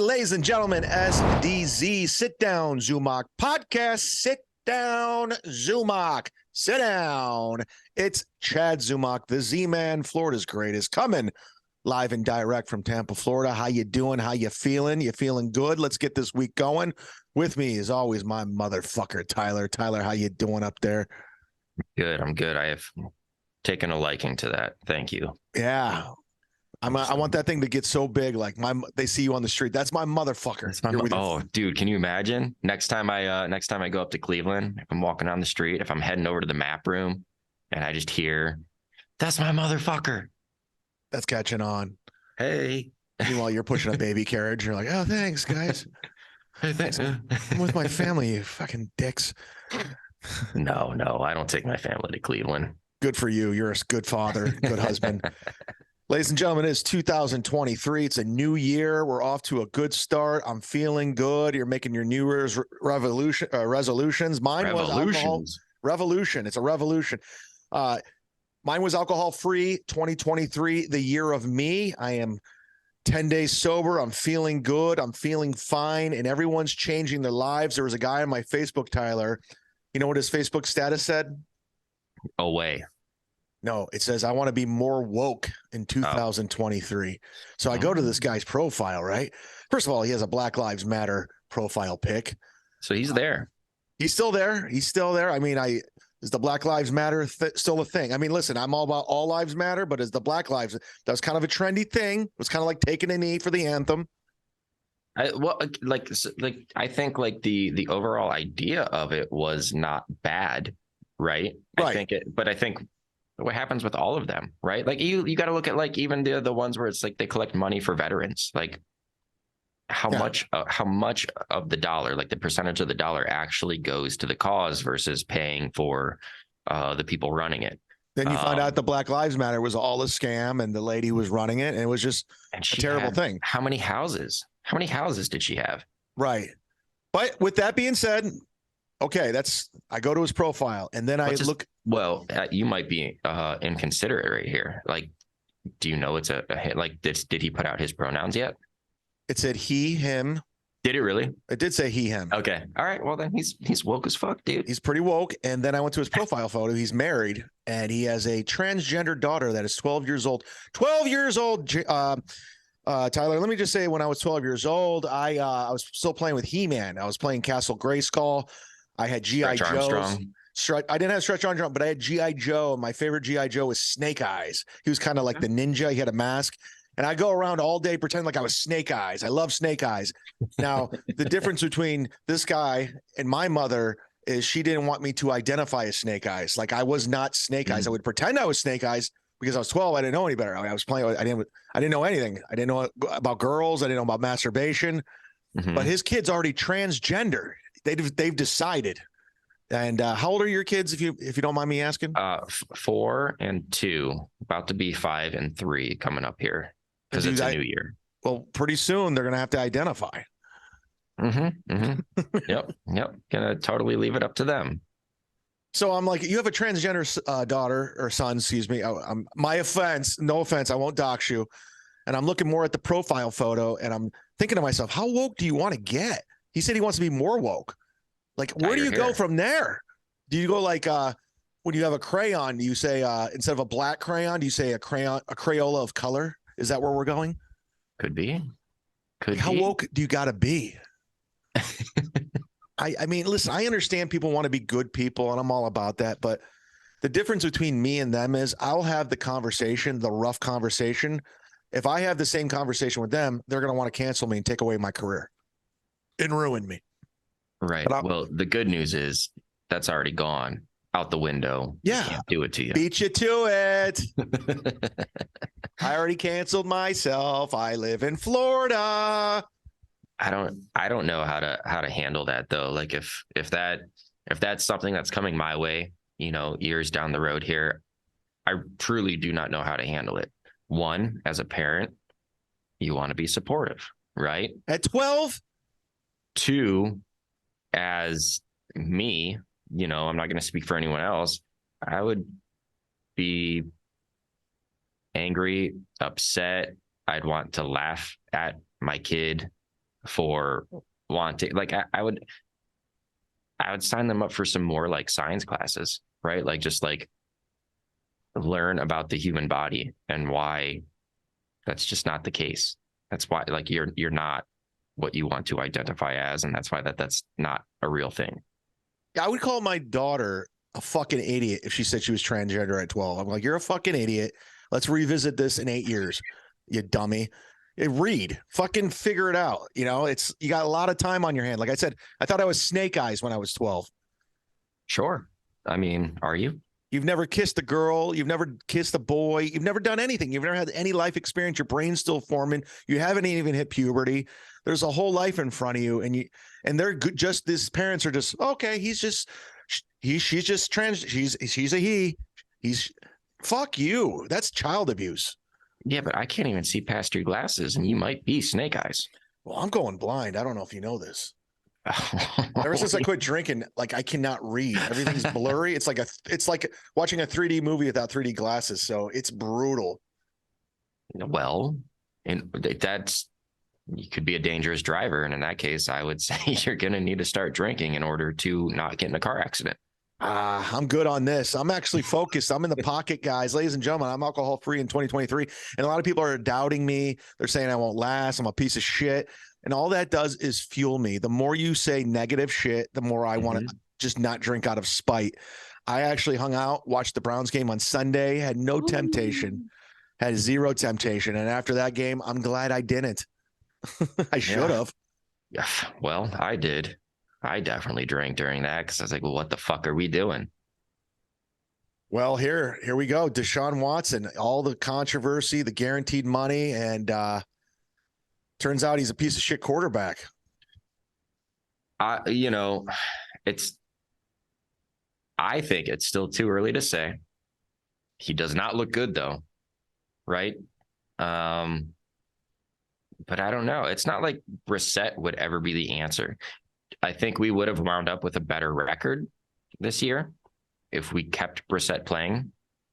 ladies and gentlemen, SDZ, sit down, Zumock podcast, sit down, Zumock, sit down. It's Chad Zumock, the Z-Man, Florida's greatest, coming live and direct from Tampa, Florida. How you doing? How you feeling? You feeling good? Let's get this week going. With me, as always, my motherfucker, Tyler. Tyler, how you doing up there? Good. I'm good. I have taken a liking to that. Thank you. Yeah. I want that thing to get so big, like they see you on the street. That's my motherfucker. Oh, dude, can you imagine? Next time I go up to Cleveland, if I'm walking down the street, if I'm heading over to the map room and I just hear, "That's my motherfucker." That's catching on. Hey. Meanwhile, you're pushing a baby carriage. You're like, "Oh, thanks, guys." Hey, thanks. I'm with my family, you fucking dicks. No, I don't take my family to Cleveland. Good for you. You're a good father, good husband. Ladies and gentlemen, it's 2023. It's a new year. We're off to a good start. I'm feeling good. You're making your New Year's resolutions. Mine was alcohol. Revolution. It's a revolution. Mine was alcohol-free. 2023, the year of me. I am 10 days sober. I'm feeling good. I'm feeling fine. And everyone's changing their lives. There was a guy on my Facebook, Tyler. You know what his Facebook status said? Away. No, it says, I want to be more woke in 2023. So I go to this guy's profile, right? First of all, he has a Black Lives Matter profile pic. So he's there. He's still there. He's still there. I mean, is the Black Lives Matter still a thing? I mean, listen, I'm all about all lives matter, but is the Black Lives, that was kind of a trendy thing. It was kind of like taking a knee for the anthem. I think the overall idea of it was not bad, right? Right. I think what happens with all of them, right? Like you got to look at like even the ones where it's like they collect money for veterans, like how much of the dollar, like the percentage of the dollar actually goes to the cause versus paying for the people running it. Then you find out the Black Lives Matter was all a scam and the lady who was running it, and it was just a terrible thing. How many houses? How many houses did she have? Right. But with that being said, okay, I go to his profile and then look. Well, you might be inconsiderate right here. Like, do you know it's a hit? Like, did he put out his pronouns yet? It said he, him. Did it really? It did say he, him. Okay. All right. Well, then he's woke as fuck, dude. He's pretty woke. And then I went to his profile photo. He's married and he has a transgender daughter that is 12 years old. 12 years old, Tyler, let me just say, when I was 12 years old, I was still playing with He-Man. I was playing Castle Grayskull. I had G.I. Joe's. I didn't have Stretch Armstrong, but I had G.I. Joe. My favorite G.I. Joe was Snake Eyes. He was kind of like the ninja. He had a mask. And I go around all day pretending like I was Snake Eyes. I love Snake Eyes. Now, the difference between this guy and my mother is she didn't want me to identify as Snake Eyes. Like I was not Snake Eyes. I would pretend I was Snake Eyes because I was 12. I didn't know any better. I was playing. I didn't know anything. I didn't know about girls. I didn't know about masturbation. Mm-hmm. But his kid's already transgender. They've decided. And how old are your kids, if you don't mind me asking? 4 and 2, about to be 5 and 3 coming up here because it's a new year. Well, pretty soon they're gonna have to identify. Yep. Gonna totally leave it up to them. So I'm like, you have a transgender daughter or son, excuse me. No offense, I won't dox you. And I'm looking more at the profile photo, and I'm thinking to myself, how woke do you want to get? He said he wants to be more woke. Like, where do you go from there? Do you go like when you have a crayon, do you say instead of a black crayon, do you say a Crayola of color? Is that where we're going? Could be. How woke do you got to be? I mean, listen, I understand people want to be good people, and I'm all about that. But the difference between me and them is I'll have the conversation, the rough conversation. If I have the same conversation with them, they're going to want to cancel me and take away my career and ruin me. Right. Well, the good news is that's already gone out the window. Yeah. Can't do it to you. Beat you to it. I already canceled myself. I live in Florida. I don't know how to handle that though. Like if that's something that's coming my way, years down the road here, I truly do not know how to handle it. One, as a parent, you want to be supportive, right? At 12? 2, as me, I'm not going to speak for anyone else. I would be angry, upset. I'd want to laugh at my kid. for wanting, like, I would sign them up for some more like science classes, right? Like just like learn about the human body and why that's just not the case. That's why like you're not what you want to identify as, and that's why that's not a real thing. I would call my daughter a fucking idiot if she said she was transgender at 12. I'm like, you're a fucking idiot. Let's revisit this in 8 years, you dummy. Read, fucking figure it out. You know, you got a lot of time on your hand. Like I said, I thought I was Snake Eyes when I was 12. Sure. I mean, are you? You've never kissed a girl. You've never kissed a boy. You've never done anything. You've never had any life experience. Your brain's still forming. You haven't even hit puberty. There's a whole life in front of you, and they're good. Just these parents are just okay. She's just trans. She's a he. He's fuck you. That's child abuse. Yeah, but I can't even see past your glasses, and you might be Snake Eyes. Well, I'm going blind. I don't know if you know this. Ever since I quit drinking, like I cannot read. Everything's blurry. It's like watching a 3D movie without 3D glasses. So it's brutal. Well, and you could be a dangerous driver, and in that case, I would say you're going to need to start drinking in order to not get in a car accident. I'm good on this. I'm actually focused. I'm in the pocket, guys. Ladies and gentlemen, I'm alcohol free in 2023. And a lot of people are doubting me. They're saying I won't last. I'm a piece of shit. And all that does is fuel me. The more you say negative shit, the more I want to just not drink out of spite. I actually hung out, watched the Browns game on Sunday, had no temptation, had zero temptation. And after that game, I'm glad I didn't. I should have. Yeah. Well, I did. I definitely drank during that because I was like, well, what the fuck are we doing? Well, here we go. Deshaun Watson, all the controversy, the guaranteed money, and turns out he's a piece of shit quarterback. I think it's still too early to say. He does not look good though. Right. But I don't know. It's not like Brissett would ever be the answer. I think we would have wound up with a better record this year if we kept Brissett playing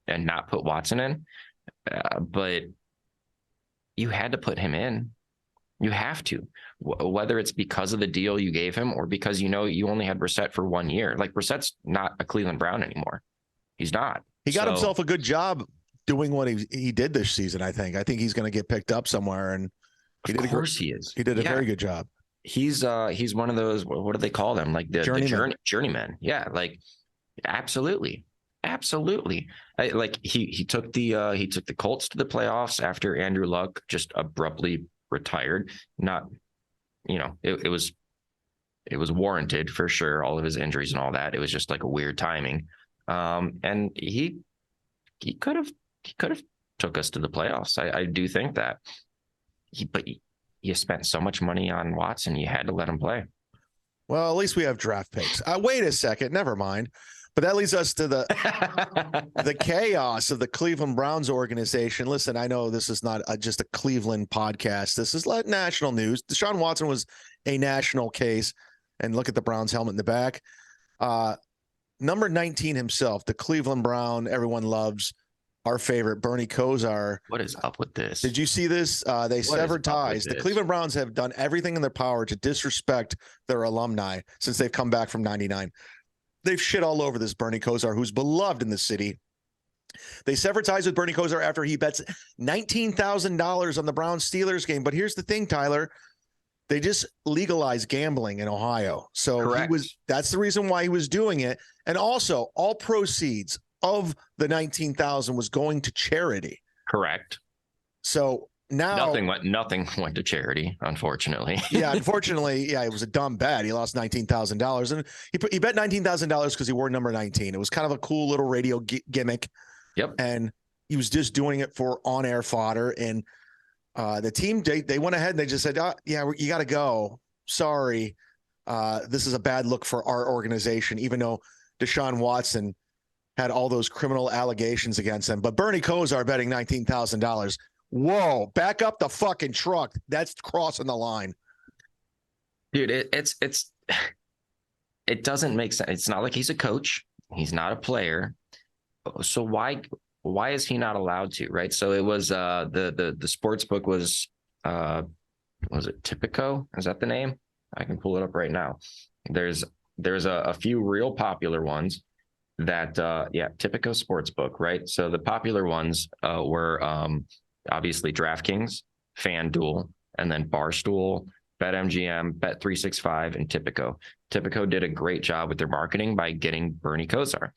and not put Watson in. But you had to put him in. You have to, whether it's because of the deal you gave him or because you only had Brissett for 1 year. Like Brissett's not a Cleveland Brown anymore. He's not. He got himself a good job doing what he did this season. I think he's going to get picked up somewhere, and he did a very good job. He's one of those, what do they call them? Like the journeyman. Yeah. Like absolutely. Like he took the Colts to the playoffs after Andrew Luck just abruptly retired. Not, it was warranted for sure. All of his injuries and all that. It was just like a weird timing. And he could have took us to the playoffs. I do think that but you spent so much money on Watson, you had to let him play. Well, at least we have draft picks. Wait a second. Never mind. But that leads us to the chaos of the Cleveland Browns organization. Listen, I know this is not just a Cleveland podcast. This is national news. Deshaun Watson was a national case. And look at the Browns helmet in the back. Number 19 himself, the Cleveland Brown, everyone loves, our favorite, Bernie Kosar. What is up with this? Did you see this? They severed ties. The Cleveland Browns have done everything in their power to disrespect their alumni since they've come back from 99. They've shit all over this Bernie Kosar, who's beloved in the city. They severed ties with Bernie Kosar after he bets $19,000 on the Browns-Steelers game. But here's the thing, Tyler. They just legalized gambling in Ohio. So that's the reason why he was doing it. And also, all proceeds of the 19,000 was going to charity. Correct. So now nothing went to charity, unfortunately. Unfortunately, it was a dumb bet. He lost $19,000, and he bet $19,000 because he wore number 19. It was kind of a cool little radio gimmick. Yep. And he was just doing it for on-air fodder. And the team, they went ahead and they just said, you got to go. Sorry. This is a bad look for our organization, even though Deshaun Watson had all those criminal allegations against him. But Bernie Kosar betting $19,000. Whoa, back up the fucking truck. That's crossing the line. Dude, it doesn't make sense. It's not like he's a coach. He's not a player. So why is he not allowed to, right? So it was the sports book was was it Tipico? Is that the name? I can pull it up right now. There's a few real popular ones that Tipico Sportsbook, right? So the popular ones were obviously DraftKings, FanDuel, and then Barstool, BetMGM, Bet365, and Tipico. Tipico did a great job with their marketing by getting Bernie Kosar.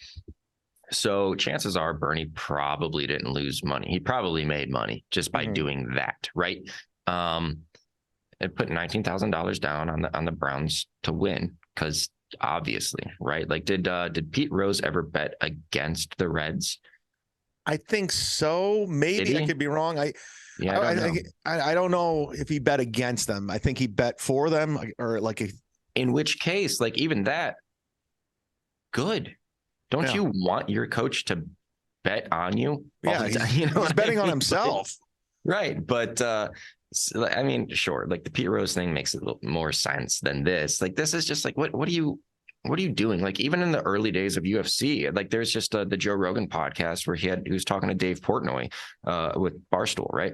So chances are Bernie probably didn't lose money. He probably made money just by doing that, right? It put $19,000 down on the Browns to win because obviously, right? Like, did Pete Rose ever bet against the Reds? I think so. Maybe I could be wrong. I don't know if he bet against them. I think he bet for them, or like in which case, like even that, good. Don't you want your coach to bet on you? Yeah, he's betting on himself. Right. But I mean, sure, like the Pete Rose thing makes a little more sense than this. Like, this is just like, what are you doing? Like, even in the early days of UFC, like there's just the Joe Rogan podcast where he was talking to Dave Portnoy with Barstool, right?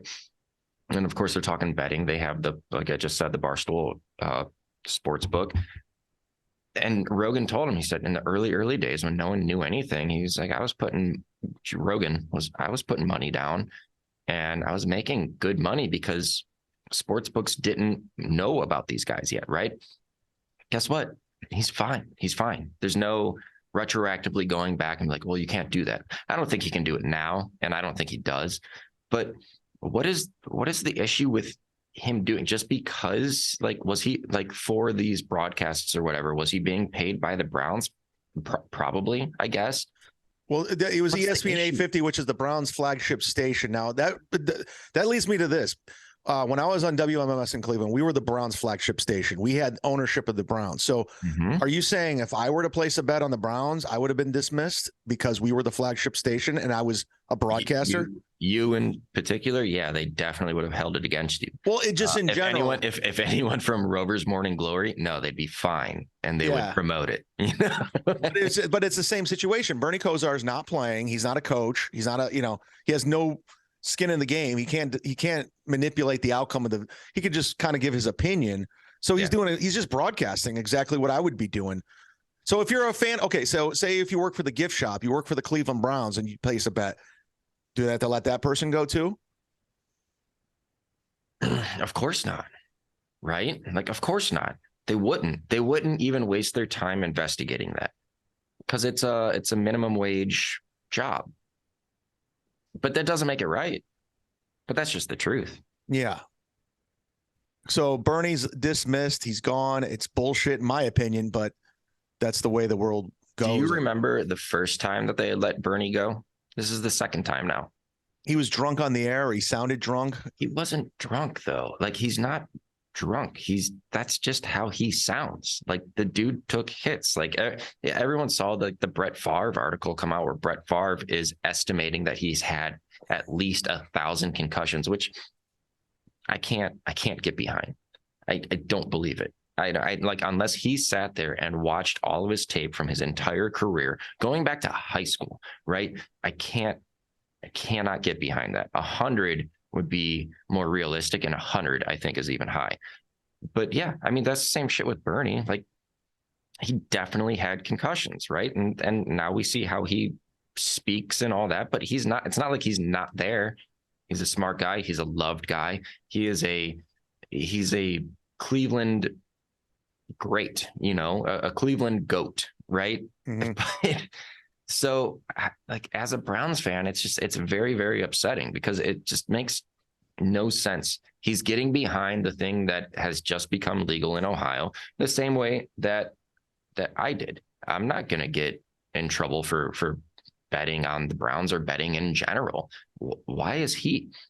And of course they're talking betting. They have like I just said, the Barstool sports book. And Rogan told him, he said, in the early days when no one knew anything, he's like, I was putting money down and I was making good money because sports books didn't know about these guys yet, right? Guess what? He's fine. There's no retroactively going back and like, well, you can't do that. I don't think he can do it now, and I don't think he does. But what is the issue with him doing? Just because, like, was he, like, for these broadcasts or whatever, was he being paid by the Browns? Probably, I guess. Well, it was ESPN 850, which is the Browns' flagship station. Now that leads me to this. When I was on WMMS in Cleveland, we were the Browns' flagship station. We had ownership of the Browns. So are you saying if I were to place a bet on the Browns, I would have been dismissed because we were the flagship station and I was a broadcaster? You in particular, yeah, they definitely would have held it against you. Well, it just in general. If anyone from Rover's Morning Glory, no, they'd be fine and they would promote it. You know? but it's the same situation. Bernie Kosar is not playing. He's not a coach. He's not he has no skin in the game. He can't manipulate the outcome of he could just kind of give his opinion. So he's doing it. He's just broadcasting exactly what I would be doing. So if you're a fan, okay, so say if you work for the gift shop, you work for the Cleveland Browns and you place a bet, do they have to let that person go too? Of course not. Right? Like, of course not. They wouldn't even waste their time investigating that because it's a minimum wage job. But that doesn't make it right. But that's just the truth. Yeah. So Bernie's dismissed. He's gone. It's bullshit, in my opinion, but that's the way the world goes. Do you remember the first time that they let Bernie go? This is the second time now. He was drunk on the air. He sounded drunk. He wasn't drunk, though. Like, he's not drunk. That's just how he sounds. Like, the dude took hits. Like, everyone saw the Brett Favre article come out where Brett Favre is estimating that he's had at least 1,000 concussions, which I can't get behind. I don't believe it. I like, unless he sat there and watched all of his tape from his entire career going back to high school, right? I cannot get behind that. 100 would be more realistic, and 100 I think is even high. But yeah, I mean, that's the same shit with Bernie. Like, he definitely had concussions, right? And now we see how he speaks and all that, but it's not like he's not there. He's a smart guy. He's a loved guy. He's a Cleveland great, a Cleveland goat, right? Mm-hmm. So, like, as a Browns fan, it's very, very upsetting because it just makes no sense. He's getting behind the thing that has just become legal in Ohio, the same way that I did. I'm not going to get in trouble for betting on the Browns or betting in general. Why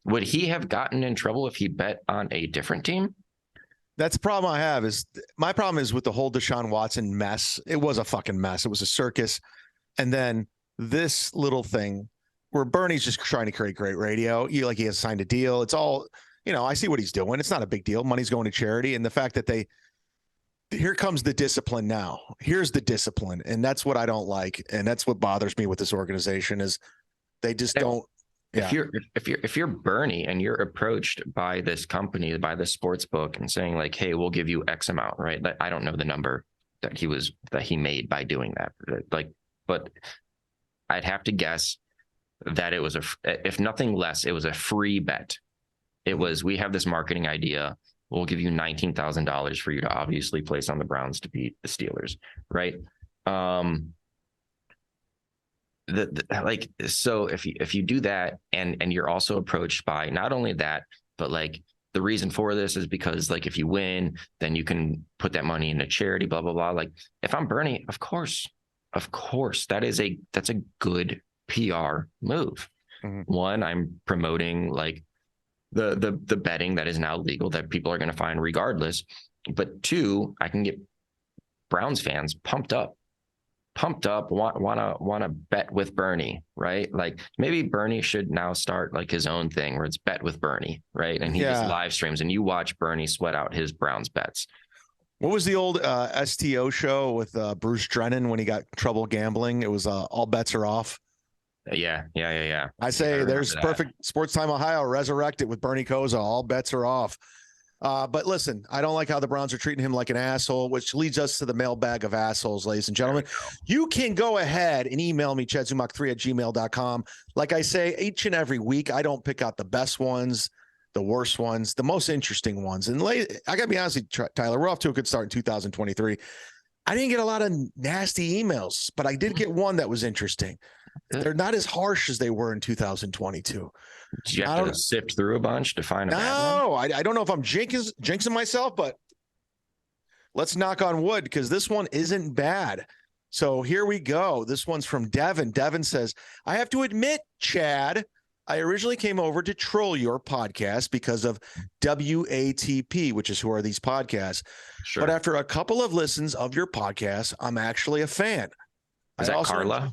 would he have gotten in trouble if he bet on a different team? That's the problem I have. My problem is with the whole Deshaun Watson mess. It was a fucking mess. It was a circus. And then this little thing where Bernie's just trying to create great radio. He has signed a deal. It's all, I see what he's doing. It's not a big deal. Money's going to charity. And the fact that here comes the discipline now. Here's the discipline. And that's what I don't like. And that's what bothers me with this organization is they just don't. Yeah. If you're Bernie and you're approached by this company, by the sports book, and saying like, hey, we'll give you X amount, right? I don't know the number that he made by doing that. Like, but I'd have to guess that it was if nothing less, it was a free bet. It was, we have this marketing idea. We'll give you $19,000 for you to obviously place on the Browns to beat the Steelers, right? Like, so if you do that, and you're also approached by not only that, but like, the reason for this is because like, if you win, then you can put that money into charity, blah blah blah. Like, if I'm Bernie, of course that's a good PR move. One, I'm promoting like the betting that is now legal that people are going to find regardless, but two, I can get Browns fans pumped up, want to bet with Bernie, right? Like, maybe Bernie should now start like his own thing where it's bet with Bernie, right? And he just live streams and you watch Bernie sweat out his Browns bets. What was the old STO show with Bruce Drennan when he got trouble gambling? It was All Bets Are Off. Yeah. I say there's perfect Sports Time Ohio resurrected with Bernie Kosar. All bets are off. But listen, I don't like how the Browns are treating him like an asshole, which leads us to the mailbag of assholes, ladies and gentlemen. You can go ahead and email me, chadzumock3@gmail.com. Like I say, each and every week, I don't pick out the best ones, the worst ones, the most interesting ones. And I got to be honest with you, Tyler, we're off to a good start in 2023. I didn't get a lot of nasty emails, but I did get one that was interesting. They're not as harsh as they were in 2022. Did you have to sift through a bunch to find a bad one? I don't know if I'm jinxing myself, but let's knock on wood because this one isn't bad. So here we go. This one's from Devin. Devin says, I have to admit, Chad, I originally came over to troll your podcast because of WATP, which is Who Are These Podcasts? Sure. But after a couple of listens of your podcast, I'm actually a fan. Is that Carla?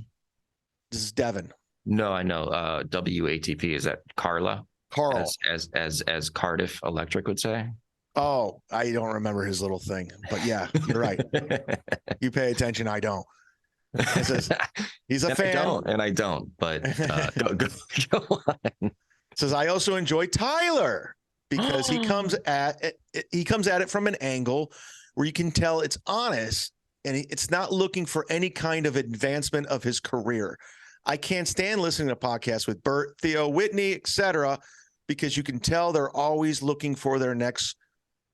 This is Devin. No, I know. WATP, is that Carla? Carl. As Cardiff Electric would say. Oh, I don't remember his little thing. But yeah, you're right. You pay attention, I don't. It says, he's a fan. I don't, but go on. It says, I also enjoy Tyler because he comes at it from an angle where you can tell it's honest and it's not looking for any kind of advancement of his career. I can't stand listening to podcasts with Bert, Theo, Whitney, etc., because you can tell they're always looking for their next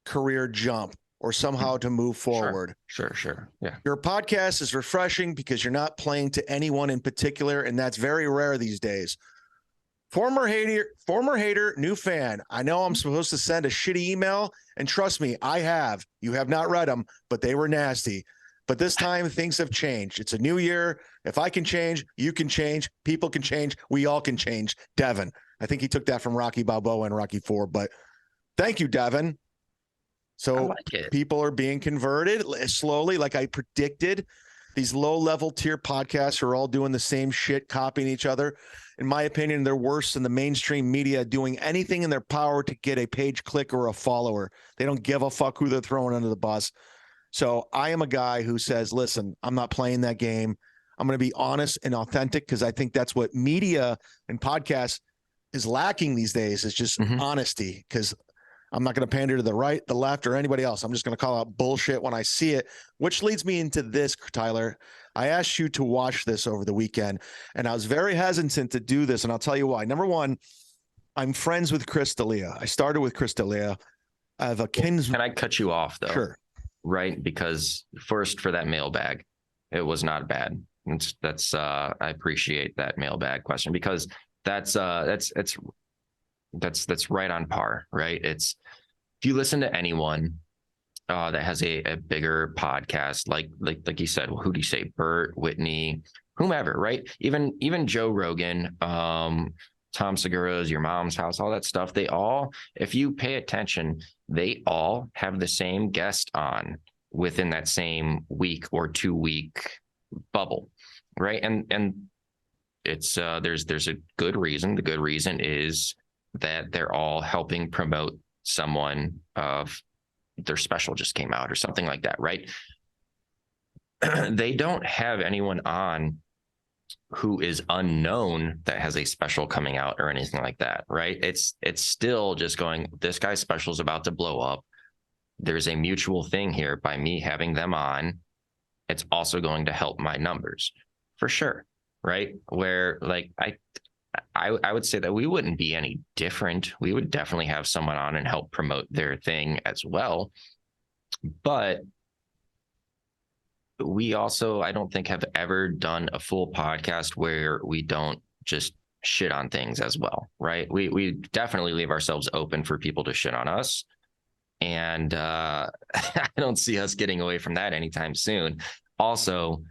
career jump or somehow to move forward. Sure. Yeah. Your podcast is refreshing because you're not playing to anyone in particular, and that's very rare these days. Former hater, new fan. I know I'm supposed to send a shitty email, and trust me, I have. You have not read them, but they were nasty. But this time, things have changed. It's a new year. If I can change, you can change. People can change. We all can change. Devin. I think he took that from Rocky Balboa and Rocky IV. But thank you, Devin. So people are being converted slowly, like I predicted. These low-level tier podcasts are all doing the same shit, copying each other. In my opinion, they're worse than the mainstream media doing anything in their power to get a page click or a follower. They don't give a fuck who they're throwing under the bus. So I am a guy who says, listen, I'm not playing that game. I'm going to be honest and authentic because I think that's what media and podcasts is lacking these days is just honesty, because I'm not going to pander to the right, the left, or anybody else. I'm just going to call out bullshit when I see it, which leads me into this, Tyler. I asked you to watch this over the weekend, and I was very hesitant to do this, and I'll tell you why. Number one, I'm friends with Chris Delia. I started with Chris Delia. I have a kinsman. Can I cut you off, though? Sure. Right? Because first, for that mailbag, it was not bad. That's I appreciate that mailbag question because that's right on par, right? It's if you listen to anyone that has a bigger podcast, like you said, well, who do you say? Bert, Whitney, whomever, right? Even Joe Rogan, Tom Segura's Your Mom's House, all that stuff. They all, if you pay attention, they all have the same guest on within that same week or 2 week bubble, right? And it's there's a good reason. The good reason is that they're all helping promote someone of their special just came out or something like that, right? They don't have anyone on who is unknown that has a special coming out or anything like that, right? It's still just going, this guy's special is about to blow up. There's a mutual thing here by me having them on. It's also going to help my numbers for sure, right? Where like I would say that we wouldn't be any different. We would definitely have someone on and help promote their thing as well. But we also, I don't think, have ever done a full podcast where we don't just shit on things as well, right? We definitely leave ourselves open for people to shit on us. And I don't see us getting away from that anytime soon. Also,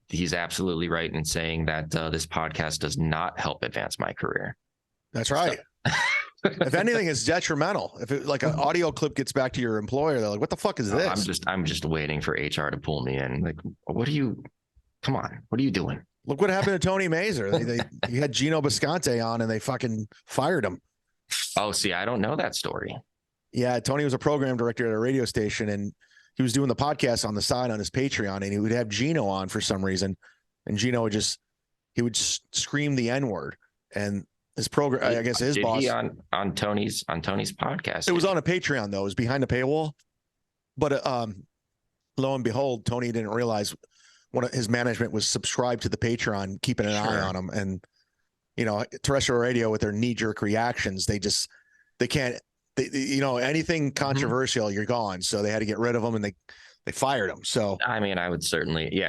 he's absolutely right in saying that this podcast does not help advance my career. That's right. So. If anything, it's detrimental. If it, like an audio clip gets back to your employer, they're like, "What the fuck is this?" I'm just waiting for HR to pull me in. Like, come on, what are you doing? Look what happened to Tony Mazur. You had Gino Bisconte on, and they fucking fired him. Oh, see, I don't know that story. Yeah, Tony was a program director at a radio station, and he was doing the podcast on the side on his Patreon, and he would have Gino on for some reason, and Gino would scream the N-word, and his program, I guess his boss he on Tony's podcast. It was on a Patreon though. It was behind the paywall, but lo and behold, Tony didn't realize one of his management was subscribed to the Patreon, keeping an eye on him, and terrestrial radio with their knee-jerk reactions, they can't. Anything controversial, you're gone. So they had to get rid of them, and they fired him. So I mean, I would certainly,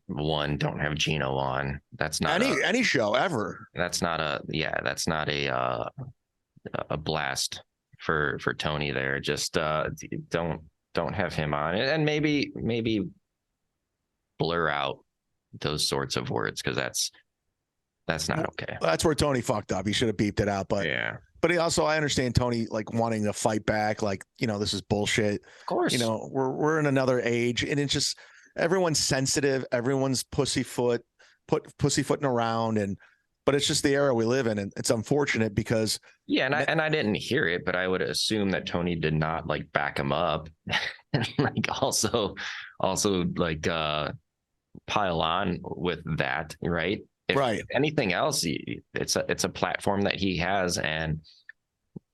one, don't have Gino on. That's not any show ever. That's not a blast for Tony there. Just don't have him on, and maybe blur out those sorts of words, because that's not okay. That's where Tony fucked up. He should have beeped it out, but yeah. But I understand Tony like wanting to fight back, like, this is bullshit. Of course. We're in another age, and it's just everyone's sensitive, everyone's pussyfooting around, but it's just the era we live in, and it's unfortunate because and I didn't hear it, but I would assume that Tony did not like back him up and like also like pile on with that, right? If anything else, it's a platform that he has, and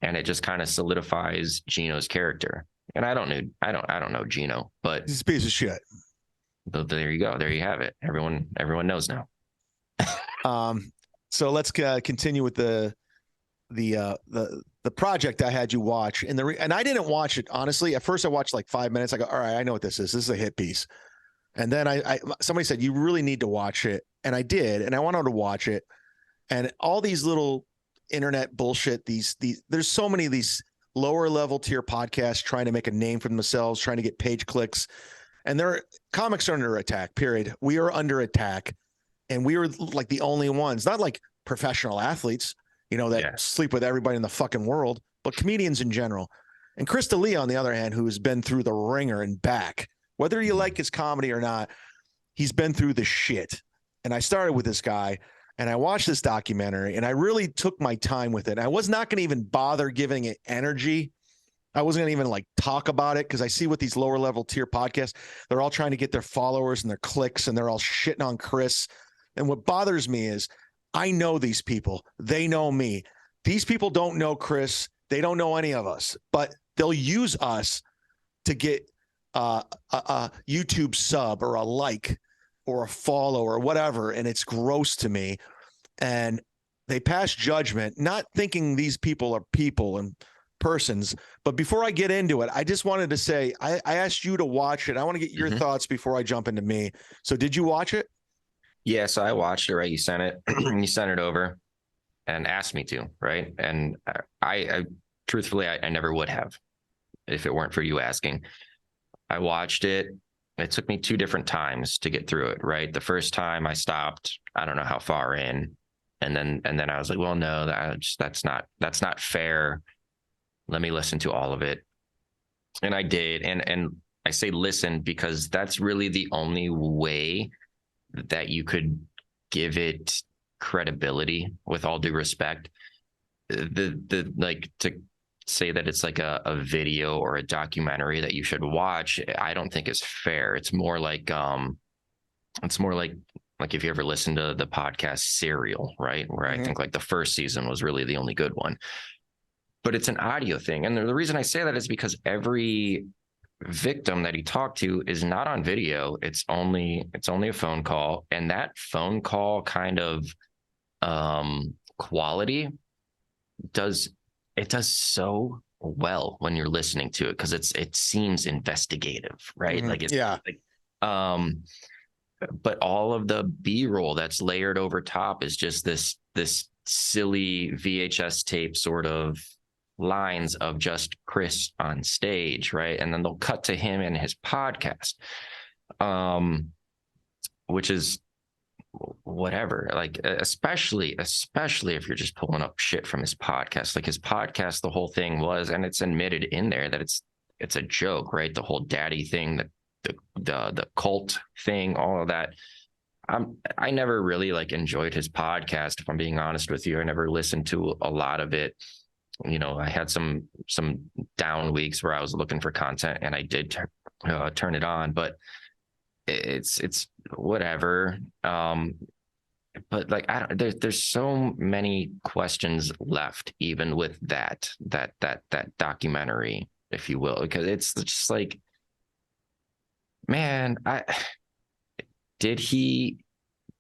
it just kind of solidifies Gino's character. And I don't know Gino, but he's a piece of shit. There you go. There you have it. Everyone knows now. So let's continue with the project I had you watch, and I didn't watch it honestly. At first, I watched like 5 minutes. I go, all right, I know what this is. This is a hit piece. And then somebody said, you really need to watch it. And I did. And I wanted to watch it. And all these little internet bullshit, there's so many of these lower level tier podcasts trying to make a name for themselves, trying to get page clicks. And comics are under attack, period. We are under attack. And we are like the only ones, not like professional athletes, that sleep with everybody in the fucking world, but comedians in general. And Chris D'Elia, on the other hand, who has been through the ringer and back, whether you like his comedy or not, he's been through the shit. And I started with this guy, and I watched this documentary, and I really took my time with it. I was not going to even bother giving it energy. I wasn't going to even like talk about it, because I see what these lower level tier podcasts, they're all trying to get their followers and their clicks, and they're all shitting on Chris. And what bothers me is I know these people. They know me. These people don't know Chris. They don't know any of us, but they'll use us to get a YouTube sub or a like or a follow or whatever. And it's gross to me. And they pass judgment, not thinking these people are people and persons. But before I get into it, I just wanted to say, I asked you to watch it. I want to get your thoughts before I jump into me. So did you watch it? Yeah, so I watched it, right? You sent it, you sent it over and asked me to, right? And I truthfully, I never would have if it weren't for you asking. I watched it. It took me 2 different times to get through it, right? The first time I stopped, I don't know how far in. And then I was like, well, no, that's not fair. Let me listen to all of it. And I did. And I say listen because that's really the only way that you could give it credibility, with all due respect. The like to say that it's like a video or a documentary that you should watch, I don't think is fair. It's more like like if you ever listen to the podcast Serial, right? Where I think like the first season was really the only good one, but it's an audio thing. And the reason I say that is because every victim that he talked to is not on video. It's only a phone call. And that phone call kind of quality does so well when you're listening to it, because it seems investigative, right? Like it's like but all of the B-roll that's layered over top is just this silly VHS tape sort of lines of just Chris on stage, right? And then they'll cut to him and his podcast, which is whatever, like especially if you're just pulling up shit from his podcast. Like his podcast, the whole thing was, and it's admitted in there that it's a joke, right? The whole daddy thing, the cult thing, all of that. I never really like enjoyed his podcast, if I'm being honest with you. I never listened to a lot of it. You know, I had some down weeks where I was looking for content, and I did turn it on, but it's whatever. But like, there's so many questions left, even with that documentary, if you will, because it's just like, man, did he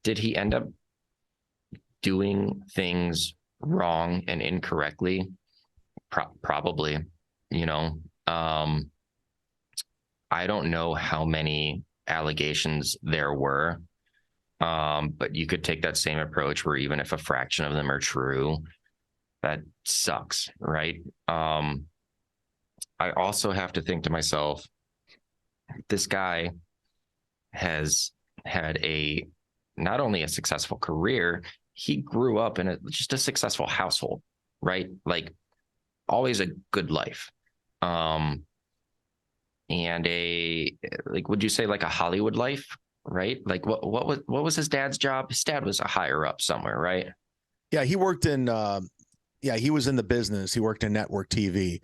end up doing things wrong and incorrectly? Probably, you know. I don't know how many allegations there were, but you could take that same approach where even if a fraction of them are true, that sucks, right? I also have to think to myself, this guy has had not only a successful career, he grew up in just a successful household, right? Like always a good life. And would you say like a Hollywood life, right? Like what was his dad's job? His dad was a higher up somewhere, right? Yeah, he worked in he was in the business. He worked in network TV.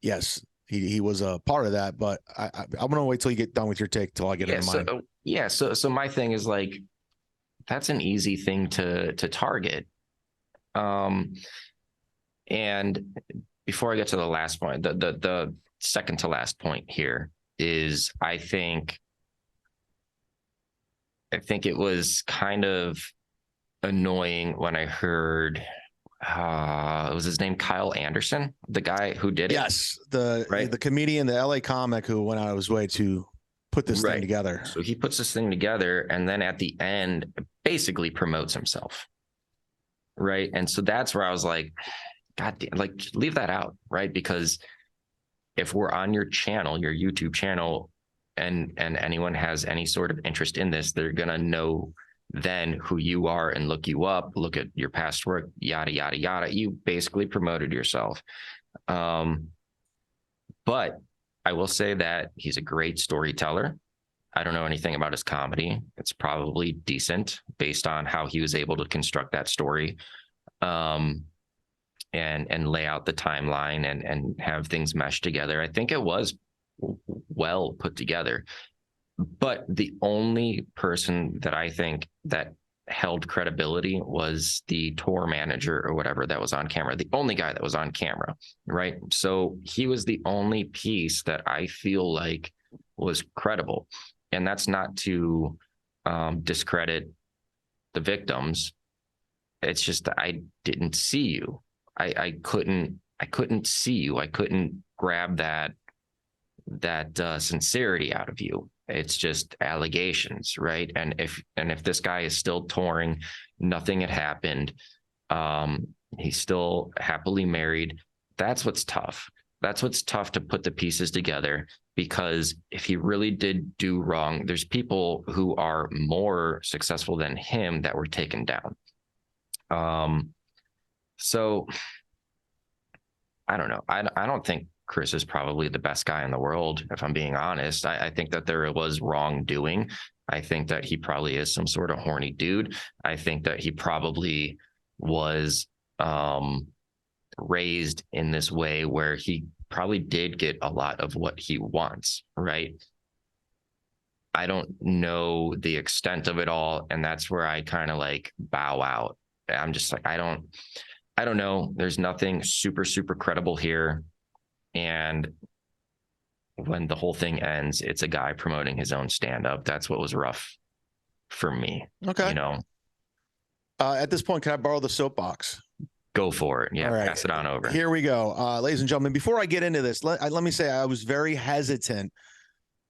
Yes, he was a part of that, but I'm gonna wait till you get done with your take till I get into mine. So my thing is like, that's an easy thing to target. And before I get to the last point, the second to last point here is, I think it was kind of annoying when I heard, it was his name, Kyle Anderson, the guy who did it. Yes, the comedian, the LA comic who went out of his way to put this thing together. So he puts this thing together, and then at the end basically promotes himself, right? And so that's where I was like, God damn, like leave that out, right? Because if we're on your channel, your YouTube channel, and anyone has any sort of interest in this, they're gonna know then who you are and look you up, look at your past work, yada yada yada. You basically promoted yourself. But I will say that he's a great storyteller. I don't know anything about his comedy. It's probably decent based on how he was able to construct that story. And lay out the timeline and have things mesh together. I think it was well put together. But the only person that I think that held credibility was the tour manager or whatever that was on camera, the only guy that was on camera, right? So he was the only piece that I feel like was credible. And that's not to discredit the victims. It's just that I didn't see you. I couldn't see you. I couldn't grab that sincerity out of you. It's just allegations, right? And if this guy is still touring, nothing had happened. He's still happily married. That's what's tough. That's what's tough, to put the pieces together, because if he really did do wrong, there's people who are more successful than him that were taken down. So I don't know. I don't think Chris is probably the best guy in the world, if I'm being honest. I think that there was wrongdoing. I think that he probably is some sort of horny dude. I think that he probably was raised in this way where he probably did get a lot of what he wants, right? I don't know the extent of it all, and that's where I kind of like bow out. I'm just like, I don't know. There's nothing super, super credible here. And when the whole thing ends, it's a guy promoting his own stand-up. That's what was rough for me. Okay. You know, At this point, can I borrow the soapbox? go for it. Yeah, All right. pass it on over. Here we go. Ladies and gentlemen, before I get into this, let me say I was very hesitant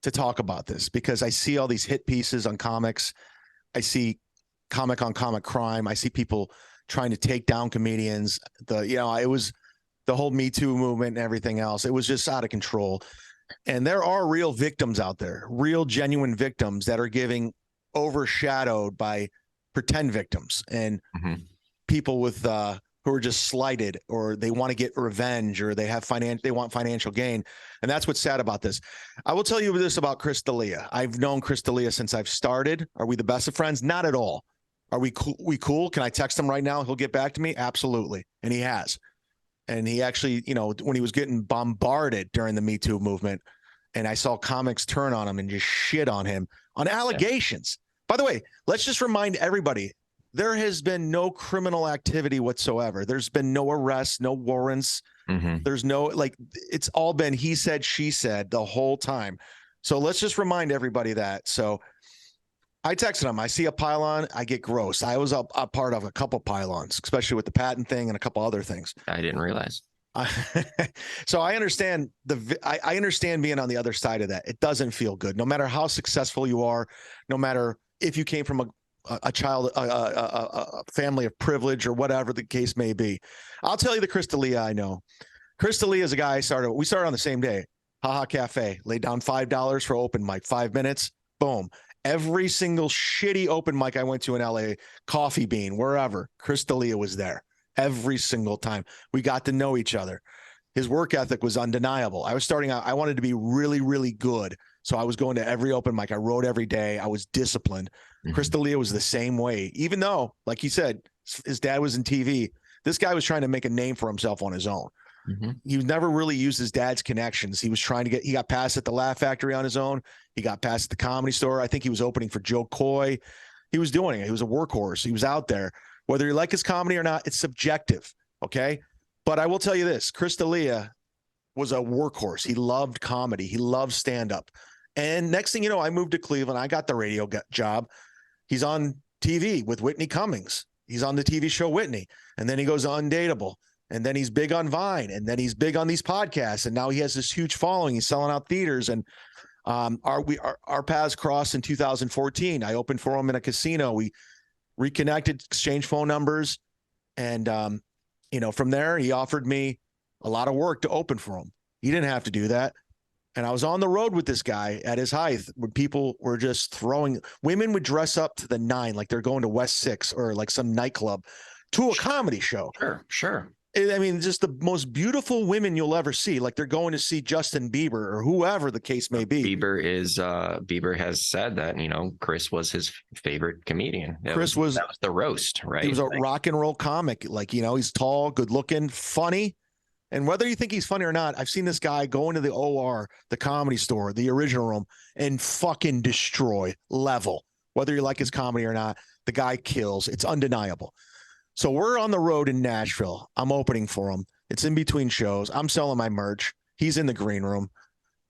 to talk about this because I see all these hit pieces on comics. I see comic on comic crime. I see people trying to take down comedians. It was the whole Me Too movement and everything else. It was just out of control. And there are real victims out there, real genuine victims that are getting overshadowed by pretend victims and people with who are just slighted, or they want to get revenge, or they want financial gain. And that's what's sad about this. I will tell you this about Chris D'Elia. I've known Chris D'Elia since I've started. Are we the best of friends? Not at all. Are we cool? Can I text him right now? He'll get back to me? Absolutely. And he has. And he actually, when he was getting bombarded during the Me Too movement, and I saw comics turn on him and just shit on him on allegations. By the way, let's just remind everybody, there has been no criminal activity whatsoever. There's been no arrests, no warrants. There's no, it's all been he said, she said the whole time. So let's just remind everybody that. So I texted him. I see a pylon, I get gross. I was a part of a couple pylons, especially with the patent thing and a couple other things. I didn't realize. So I understand I understand being on the other side of that. It doesn't feel good, no matter how successful you are, no matter if you came from a family of privilege or whatever the case may be. I'll tell you the Chris D'Elia I know. Chris D'Elia is a guy we started on the same day. Haha Cafe, laid down $5 for open mic, 5 minutes, boom. Every single shitty open mic I went to in LA, Coffee Bean, wherever, Chris D'Elia was there every single time. We got to know each other. His work ethic was undeniable. I was starting out, I wanted to be really, really good. So I was going to every open mic. I wrote every day. I was disciplined. Chris D'Elia was the same way, even though, like he said, his dad was in TV. This guy was trying to make a name for himself on his own. He never really used his dad's connections. He was he got passed at the Laugh Factory on his own. He got passed at the Comedy Store. I think he was opening for Joe Coy. He was doing it. He was a workhorse. He was out there. Whether you like his comedy or not, it's subjective. Okay. But I will tell you this, Chris D'Elia was a workhorse. He loved comedy. He loved stand-up. And next thing you know, I moved to Cleveland. I got the radio job. He's on TV with Whitney Cummings. He's on the TV show Whitney. And then he goes Undateable. And then he's big on Vine. And then he's big on these podcasts. And now he has this huge following. He's selling out theaters. And our paths crossed in 2014. I opened for him in a casino. We reconnected, exchanged phone numbers. And, from there, he offered me a lot of work to open for him. He didn't have to do that. And I was on the road with this guy at his height when people were just women would dress up to the 9, like they're going to West 6 or like some nightclub to a comedy show. Sure. I mean, just the most beautiful women you'll ever see. Like they're going to see Justin Bieber or whoever the case may be. Bieber has said that, Chris was his favorite comedian. That was the roast, right? He was a rock and roll comic. Like, he's tall, good looking, funny. And whether you think he's funny or not, I've seen this guy go into the OR, the Comedy Store, the Original Room, and fucking destroy, level. Whether you like his comedy or not, the guy kills. It's undeniable. So we're on the road in Nashville. I'm opening for him. It's in between shows. I'm selling my merch. He's in the green room.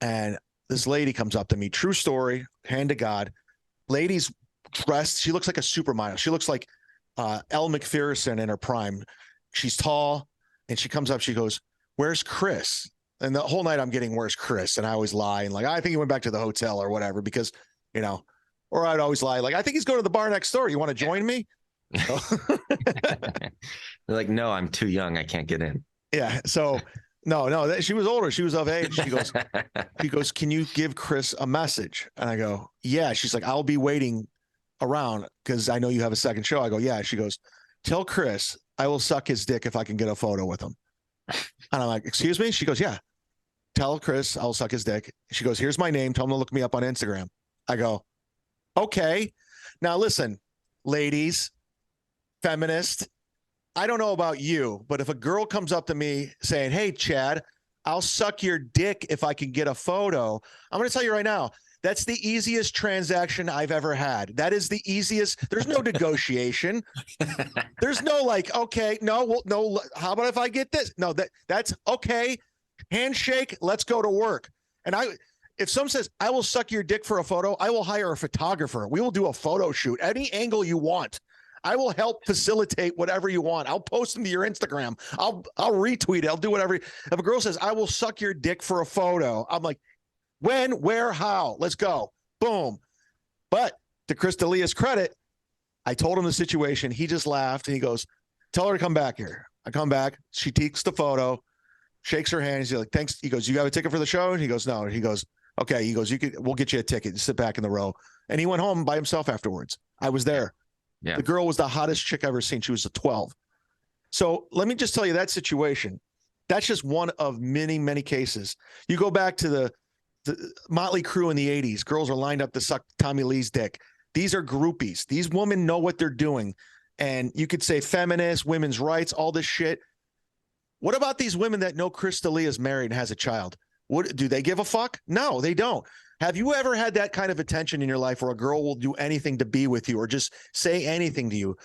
And this lady comes up to me. True story, hand to God. Lady's dressed. She looks like a supermodel. She looks like Elle Macpherson in her prime. She's tall. And she comes up. She goes, "Where's Chris?" And the whole night I'm getting, "Where's Chris?" And I always lie. And I think he went back to the hotel or whatever because, or I'd always lie. I think he's going to the bar next door. You want to join me? They're like, "No, I'm too young. I can't get in." Yeah. So no, she was older. She was of age. She goes, "Can you give Chris a message?" And I go, "Yeah." She's like, "I'll be waiting around because I know you have a second show." I go, "Yeah." She goes, "Tell Chris I will suck his dick if I can get a photo with him." And I'm like, "Excuse me?" She goes, "Yeah. Tell Chris I'll suck his dick." She goes, "Here's my name. Tell him to look me up on Instagram." I go, "Okay." Now listen, ladies, feminist, I don't know about you, but if a girl comes up to me saying, "Hey, Chad, I'll suck your dick if I can get a photo," I'm going to tell you right now, That's the easiest transaction I've ever had. That is the easiest. There's no negotiation. There's no like, okay, no, well, no. How about if I get this? No, that's okay. Handshake. Let's go to work. And if someone says I will suck your dick for a photo, I will hire a photographer. We will do a photo shoot, any angle you want. I will help facilitate whatever you want. I'll post them to your Instagram. I'll retweet it. I'll do whatever. If a girl says I will suck your dick for a photo, I'm like, when, where, how? Let's go. Boom. But to Chris Delia's credit, I told him the situation. He just laughed and he goes, tell her to come back here. I come back. She takes the photo, shakes her hand. He's like, thanks. He goes, you got a ticket for the show? And he goes, no. And he goes, okay. He goes, we'll get you a ticket. Just sit back in the row. And he went home by himself afterwards. I was there. Yeah. The girl was the hottest chick I've ever seen. She was a 12. So let me just tell you that situation. That's just one of many, many cases. You go back to the Motley Crue in the 80s. Girls are lined up to suck Tommy Lee's dick. These are groupies. These women know what they're doing. And you could say feminists, women's rights, all this shit. What about these women that know Chris D'Elia is married and has a child? What do they give a fuck? No, they don't. Have you ever had that kind of attention in your life where a girl will do anything to be with you or just say anything to you?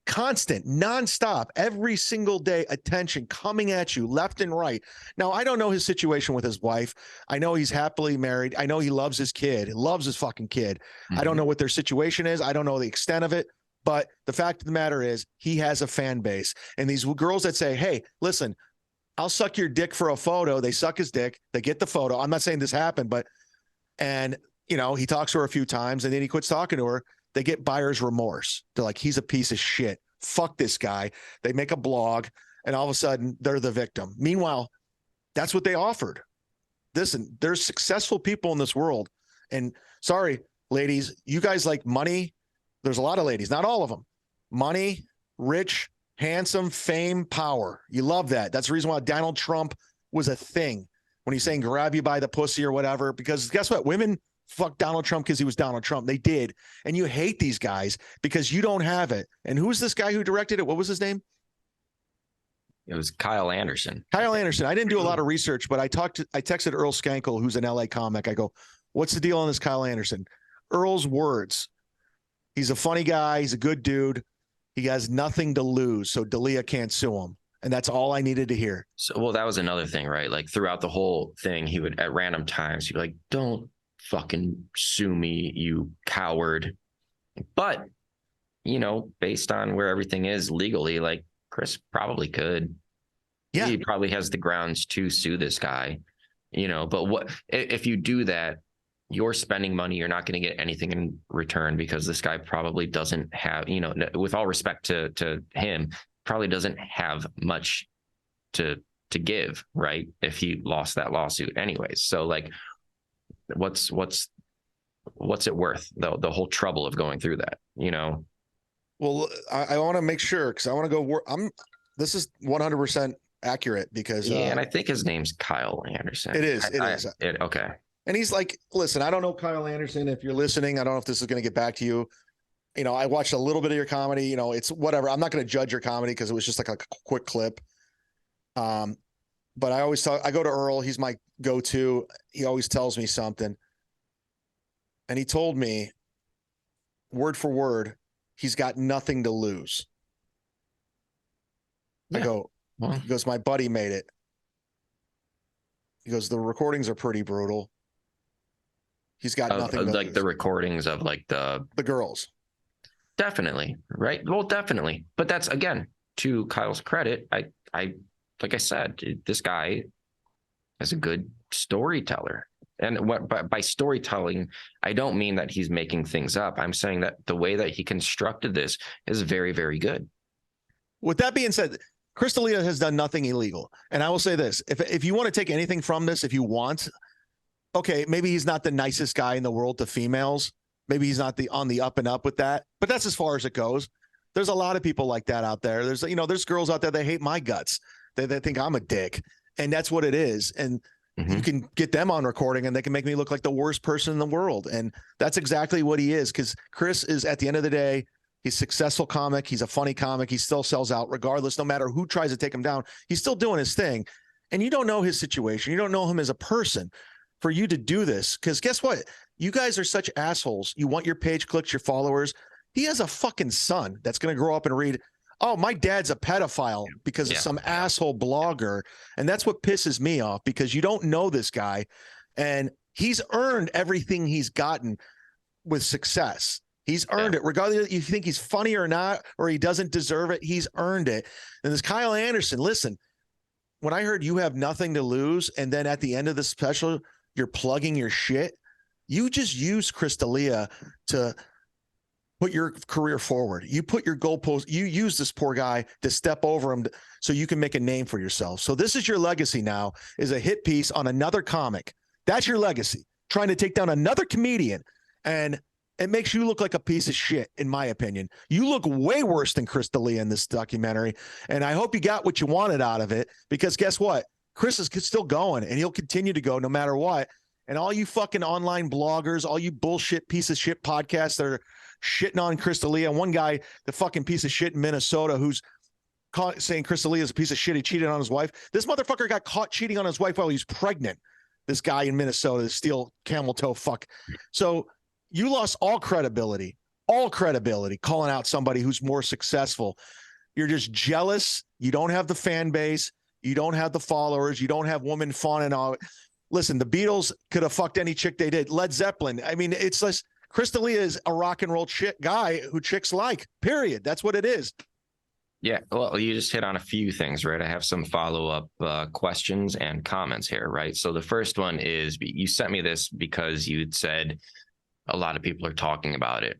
Constant, nonstop, every single day, attention coming at you left and right. Now, I don't know his situation with his wife. I know he's happily married. I know he loves his kid. He loves his fucking kid. Mm-hmm. I don't know what their situation is. I don't know the extent of it. But the fact of the matter is he has a fan base. And these girls that say, hey, listen, I'll suck your dick for a photo. They suck his dick. They get the photo. I'm not saying this happened, but and, you know, he talks to her a few times and then he quits talking to her. They get buyer's remorse. They're like, he's a piece of shit. Fuck this guy. They make a blog and all of a sudden they're the victim. Meanwhile, that's what they offered. Listen, there's successful people in this world. And sorry, ladies, you guys like money. There's a lot of ladies, not all of them. Money, rich, handsome, fame, power. You love that. That's the reason why Donald Trump was a thing. When he's saying grab you by the pussy or whatever, because guess what? Women fuck Donald Trump because he was Donald Trump. They did. And you hate these guys because you don't have it. And who's this guy who directed it? What was his name? It was Kyle Anderson. Kyle Anderson. I didn't do a lot of research, but I texted Earl Skankel, who's an LA comic. I go, what's the deal on this Kyle Anderson? Earl's words. He's a funny guy. He's a good dude. He has nothing to lose. So Delia can't sue him. And that's all I needed to hear. So, well, that was another thing, right? Like throughout the whole thing, he would at random times, he'd be like, don't fucking sue me, you coward. But, you know, based on where everything is legally, like Chris probably could. Yeah. He probably has the grounds to sue this guy, you know, but what if you do that, you're spending money, you're not going to get anything in return because this guy probably doesn't have, you know, with all respect to him, probably doesn't have much to give, right? If he lost that lawsuit anyways. So like, what's it worth? The whole trouble of going through that, you know? Well, I want to make sure, because I want to go, this is 100% accurate because. Yeah, and I think his name's Kyle Anderson. It is. Okay. And he's like, listen, I don't know Kyle Anderson. If you're listening, I don't know if this is going to get back to you. You know, I watched a little bit of your comedy. You know, it's whatever. I'm not going to judge your comedy because it was just like a quick clip. But I always I go to Earl. He's my go-to. He always tells me something. And he told me, word for word, he's got nothing to lose. Yeah. I go, he goes, my buddy made it. He goes, the recordings are pretty brutal. He's got nothing to like lose. The recordings of like the girls. Definitely. Right. Well, definitely. But that's, again, to Kyle's credit. I like I said, this guy is a good storyteller. And by storytelling, I don't mean that he's making things up. I'm saying that the way that he constructed this is very, very good. With that being said, Chris D'Elia has done nothing illegal. And I will say this, if you want to take anything from this, if you want, okay, maybe he's not the nicest guy in the world to females. Maybe he's not on the up and up with that, but that's as far as it goes. There's a lot of people like that out there. There's girls out there that hate my guts. They think I'm a dick, and that's what it is. And you can get them on recording and they can make me look like the worst person in the world. And that's exactly what he is. Because Chris is, at the end of the day, he's a successful comic. He's a funny comic. He still sells out regardless, no matter who tries to take him down. He's still doing his thing. And you don't know his situation. You don't know him as a person for you to do this. Because guess what? You guys are such assholes. You want your page clicks, your followers. He has a fucking son that's going to grow up and read, oh, my dad's a pedophile because of some asshole blogger. And that's what pisses me off, because you don't know this guy and he's earned everything he's gotten with success. He's earned it, regardless if you think he's funny or not, or he doesn't deserve it. He's earned it. And this Kyle Anderson, listen, when I heard you have nothing to lose, and then at the end of the special, you're plugging your shit, you just use Chris D'Elia to put your career forward. You put your goalpost, you use this poor guy to step over him so you can make a name for yourself. So this is your legacy now, is a hit piece on another comic. That's your legacy, trying to take down another comedian. And it makes you look like a piece of shit, in my opinion. You look way worse than Chris D'Elia in this documentary. And I hope you got what you wanted out of it, because guess what? Chris is still going, and he'll continue to go no matter what. And all you fucking online bloggers, all you bullshit piece of shit podcasts that are shitting on Chris D'Elia. One guy, the fucking piece of shit in Minnesota, who's saying Chris D'Elia is a piece of shit. He cheated on his wife. This motherfucker got caught cheating on his wife while he was pregnant. This guy in Minnesota, this steel camel toe fuck. So you lost all credibility calling out somebody who's more successful. You're just jealous. You don't have the fan base. You don't have the followers. You don't have women fawning on. Listen, the Beatles could have fucked any chick they did. Led Zeppelin. I mean, it's like Chris D'Elia is a rock and roll chick guy who chicks like, period. That's what it is. Yeah, well, you just hit on a few things, right? I have some follow-up questions and comments here, right? So the first one is, you sent me this because you'd said a lot of people are talking about it.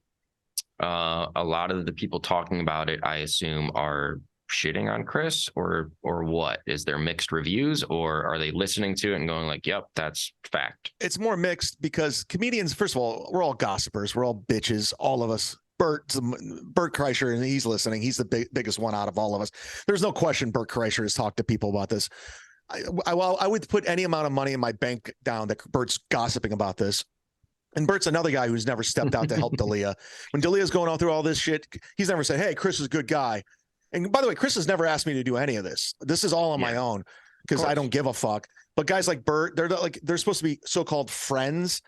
A lot of the people talking about it, I assume, are shitting on Chris, or what? Is there mixed reviews, or are they listening to it and going like, yep, that's fact? It's more mixed, because comedians, first of all, we're all gossipers. We're all bitches, all of us. Bert Kreischer, and he's listening. He's the biggest one out of all of us. There's no question Bert Kreischer has talked to people about this. I would put any amount of money in my bank down that Bert's gossiping about this. And Bert's another guy who's never stepped out to help Delia. When Delia's going on through all this shit, he's never said, hey, Chris is a good guy. And by the way, Chris has never asked me to do any of this. This is all on my own, because I don't give a fuck. But guys like Bert, they're supposed to be so-called friends.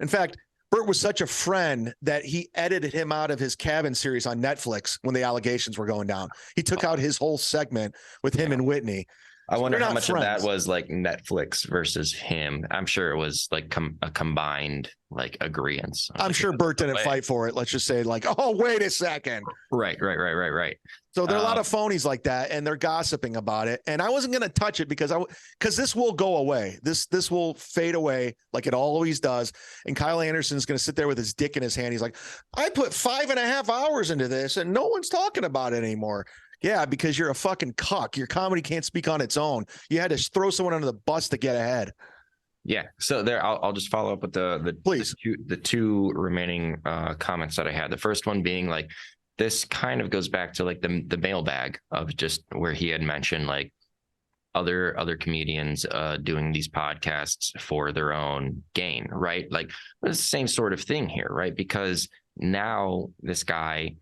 In fact, Bert was such a friend that he edited him out of his Cabin series on Netflix when the allegations were going down. He took out his whole segment with him and Whitney. I wonder how much of that was like Netflix versus him. I'm sure it was like a combined like agreement. I'm sure Bert didn't fight for it. Let's just say like, oh, wait a second. Right. So there are a lot of phonies like that, and they're gossiping about it. And I wasn't going to touch it because this will go away. This will fade away like it always does. And Kyle Anderson's going to sit there with his dick in his hand. He's like, I put 5.5 hours into this and no one's talking about it anymore. Yeah, because you're a fucking cuck. Your comedy can't speak on its own. You had to throw someone under the bus to get ahead. Yeah. So there, I'll just follow up with the two remaining comments that I had. The first one being like, this kind of goes back to like the mailbag of just where he had mentioned like other comedians doing these podcasts for their own gain, right? Like it's the same sort of thing here, right? Because now this guy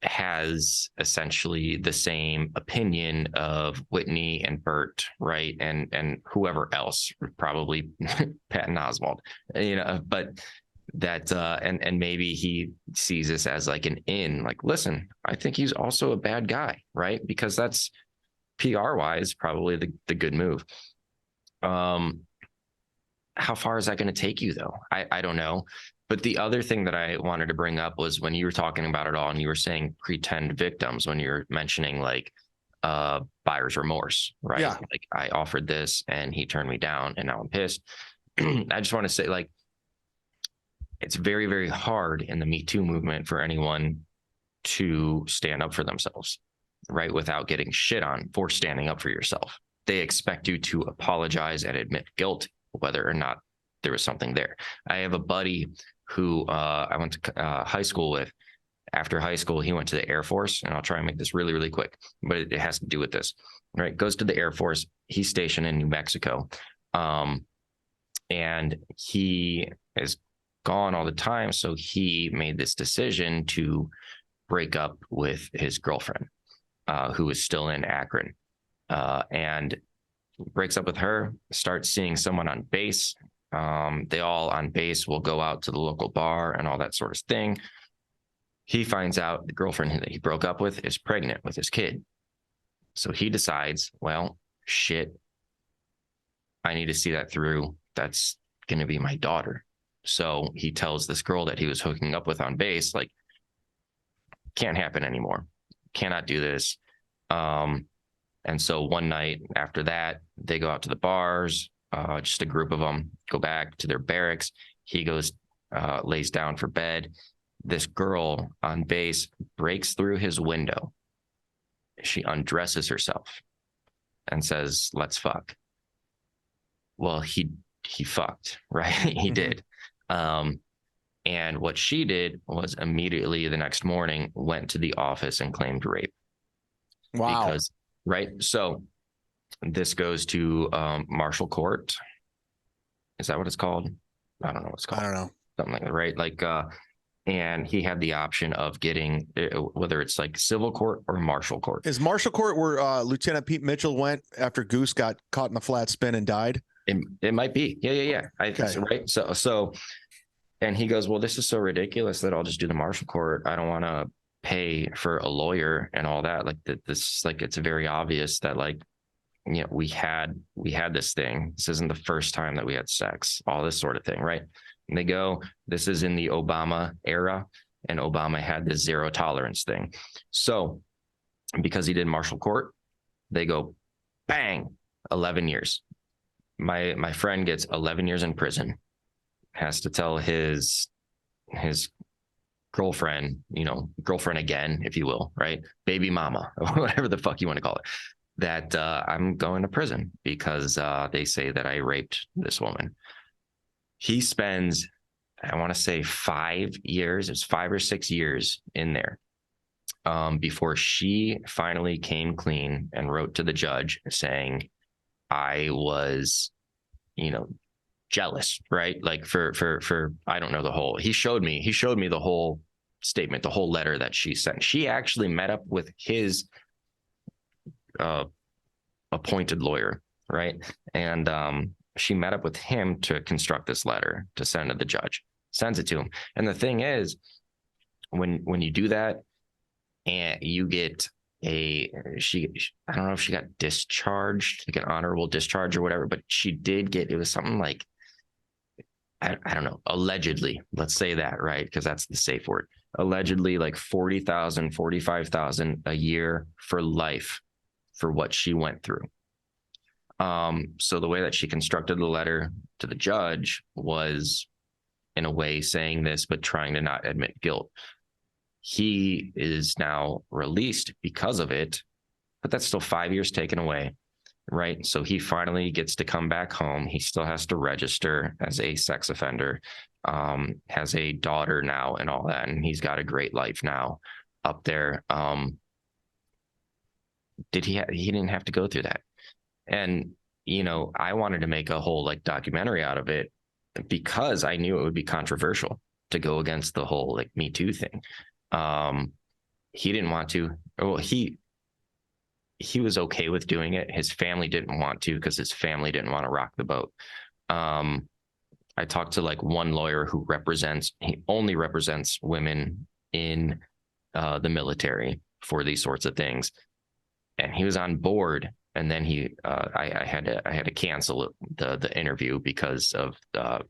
has essentially the same opinion of Whitney and Bert, right? And whoever else, probably Patton Oswalt, but that and maybe he sees this as like an in, like, listen, I think he's also a bad guy, right? Because that's PR wise probably the good move. How far is that going to take you though? I don't know. But the other thing that I wanted to bring up was when you were talking about it all and you were saying pretend victims, when you're mentioning like buyer's remorse, right? Yeah. Like I offered this and he turned me down and now I'm pissed. I just want to say like, it's very, very hard in the Me Too movement for anyone to stand up for themselves, right? Without getting shit on for standing up for yourself. They expect you to apologize and admit guilt, whether or not there was something there. I have a buddy who I went to high school with. After high school, he went to the Air Force, and I'll try and make this really, really quick, but it has to do with this, right? Goes to the Air Force. He's stationed in New Mexico, and he is gone all the time. So he made this decision to break up with his girlfriend, who is still in Akron, and breaks up with her, starts seeing someone on base, They all on base will go out to the local bar and all that sort of thing. He finds out the girlfriend that he broke up with is pregnant with his kid. So he decides, well, shit, I need to see that through. That's going to be my daughter. So he tells this girl that he was hooking up with on base, like, can't happen anymore. Cannot do this. And so one night after that, they go out to the bars, just a group of them go back to their barracks. He goes, lays down for bed. This girl on base breaks through his window. She undresses herself and says, let's fuck. Well, he fucked, right? He did. And what she did was immediately the next morning went to the office and claimed rape. Wow. Because, right? So this goes to martial court. Is that what it's called? I don't know what it's called. I don't know. Something like that, right? Like, and he had the option of getting whether it's like civil court or martial court. Is martial court where Lieutenant Pete Mitchell went after Goose got caught in the flat spin and died? It might be. Yeah. Okay. Right. So, and he goes, well, this is so ridiculous that I'll just do the martial court. I don't want to pay for a lawyer and all that. Like this, like, it's very obvious that, like, you know, we had this thing. This isn't the first time that we had sex, all this sort of thing. Right. And they go, this is in the Obama era, and Obama had this zero tolerance thing. So because he did martial court, they go, bang, 11 years. My friend gets 11 years in prison, has to tell his girlfriend, girlfriend again, if you will, right? Baby mama, or whatever the fuck you want to call it, that I'm going to prison because they say that I raped this woman. He spends, I want to say 5 years, it's 5 or 6 years in there before she finally came clean and wrote to the judge saying, I was, jealous, right? Like for I don't know the whole. He showed me the whole statement, the whole letter that she sent. She actually met up with his appointed lawyer, right? And she met up with him to construct this letter to send to the judge. Sends it to him. And the thing is, when you do that, and you get I don't know if she got discharged, like an honorable discharge or whatever, but she did get, it was something like, I don't know, allegedly, let's say that, right? Because that's the safe word. Allegedly, like $40,000, $45,000 a year for life for what she went through. So the way that she constructed the letter to the judge was in a way saying this, but trying to not admit guilt. He is now released because of it, but that's still 5 years taken away, right? So he finally gets to come back home. He still has to register as a sex offender, has a daughter now and all that, and he's got a great life now up there. He didn't have to go through that. And, I wanted to make a whole like documentary out of it because I knew it would be controversial to go against the whole like Me Too thing. He didn't want to. Well, he was okay with doing it. His family didn't want to because his family didn't want to rock the boat. I talked to like one lawyer who he only represents women in the military for these sorts of things, and he was on board. And then I had to cancel the interview because of